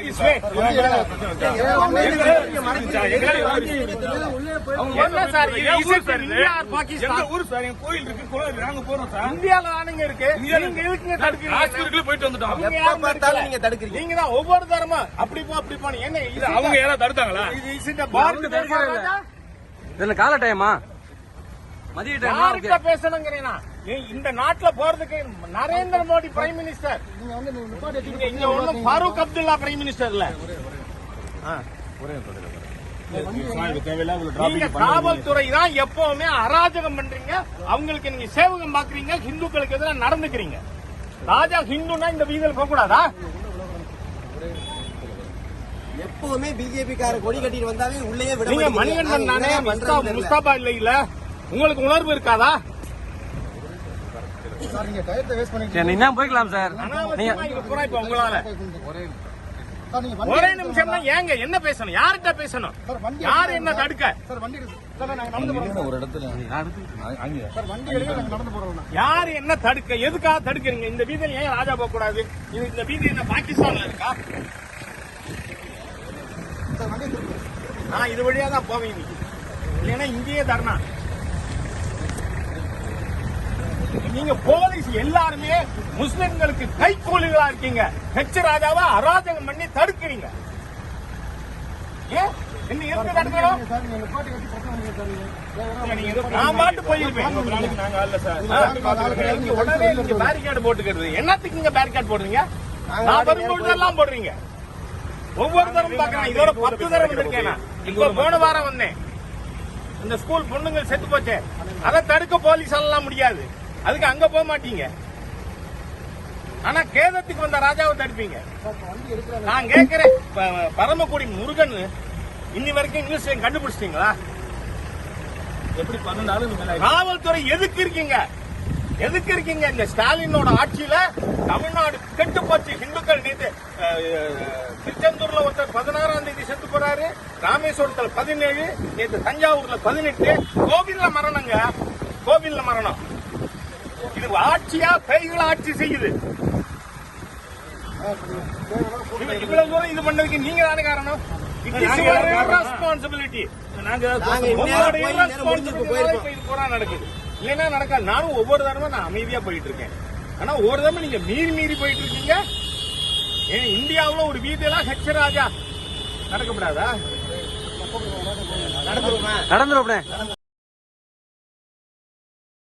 this way. என்ன sir India Pakistan ஊர் sir கோயில் இருக்கு நாங்க போறோம் சார் இந்தியால தானுங்க இருக்கு நீங்க இருக்குங்க தடுக்கிறீங்க போயிட்டு வந்துட்டோம் எப்ப பார்த்தாலும் நீங்க தடுக்கிறீங்க நீங்க தான் ஒவ்வொரு தரமா அப்படி போ அப்படி போன என்ன இது அவங்க யாரா தடுத்தாங்களா இது இந்த பாரத் இதுல கால டைமா மதிய டைம் யார்கிட்ட பேசணுங்கிறீனா இந்த நாட்டுல போறதுக்கு நரேந்திர மோடி பிரைம் மினிஸ்டர் இங்க ஒண்ணு ஃபாரூக் அப்துல்லா பிரைம் மினிஸ்டர் இல்ல நீங்க காவல்துறை தான் எப்பவுமே அராஜகம் பண்றீங்க அவங்களுக்கு நீங்க சேவகம் பாக்குறீங்க ஹிந்துக்களுக்கு எதிராக நடந்துக்கிறீங்க ராஜா ஹிந்துனா இந்த வீதியில் போக கூடாதா எப்பவுமே பிஜேபி கார கொடி கட்டிட்டு வந்தாவே உள்ளே விட நீங்க மணிகண்டன் தானே முஸ்தாபா இல்ல உங்களுக்கு உணர்வு இருக்காதா நீங்க போய்க்கலாம் சார் இப்ப உங்களால ஒரே நிமிஷம் தான் ஏங்க என்ன பேசணும் யார்கிட்ட பேசணும் யாரு என்ன தடுக்க யாரு என்ன தடுக்க எதுக்காக தடுக்கிறீங்க இந்த வீதியில ஏன் ராஜா போக கூடாது இந்த வீதி என்ன பாகிஸ்தான்ல இருக்கா நான் இது வழியா தான் போவேன் இல்லைன்னா இங்கேயே தரணா நீங்க போலீஸ் எல்லாருமே முஸ்லிம்களுக்கு கைக்கூலிகளா இருக்கீங்க ஹெச் ராஜாவை அராஜகம் பண்ணி தடுக்கிறீங்க நான் பாட்டு போயிருப்பேன் உடனே நீங்க பேரிகார்டு போட்டுக்கிறது என்னத்துக்கு இங்க பேரிகார்டு போடுறீங்க நான் வரும்பொழுதெல்லாம் போடுறீங்க ஒவ்வொரு தரம் பாக்குறேன் இதோட 10 தரம் வந்திருக்கேன் இப்ப போன வாரம் வந்தேன் இந்த ஸ்கூல் பொண்ணுங்க செத்து போச்சு அதை தடுக்க போலீஸ் எல்லாம் முடியாது அதுக்கு அங்க போக மாட்டீங்க ஆனா கேதத்துக்கு வந்த ராஜாவை தடுப்பீங்க நான் கேட்கிறேன் பரமக்குடி முருகன் இன்னி வரைக்கும் இங்கிலீஷ் கண்டுபிடிச்சிட்டீங்களா எப்படி பண்ணாலும் காவல்துறை எதுக்கு இருக்கீங்க இந்த ஸ்டாலினோட ஆட்சியில தமிழ்நாடு கெட்டு போச்சு ஹிந்துக்கள் நேற்று திருச்செந்தூர்ல ஒருத்தர் 16ஆம் தேதி செத்து போறாரு ராமேஸ்வரத்துல 17 நேற்று தஞ்சாவூர்ல 18 கோவில்ல மரணம் இது ஆட்சியா பேய்கள் ஆட்சி செய்யுது இவ்வளவு தூரம் இது பண்ணதுக்கு நீங்க தானே காரணம் ரெஸ்பான்சிபிலிட்டி நடக்குது இல்லைன்னா நடக்காது நானும் ஒவ்வொரு தரமும் நான் அமைதியா போயிட்டு இருக்கேன் ஆனா ஒவ்வொரு தரமும் நீங்க மீறி போயிட்டு இருக்கீங்க ஏன் இந்தியாவுல ஒரு வீதியெல்லாம் ஹெச் ராஜா நடக்கப்படாதா நடந்துரும்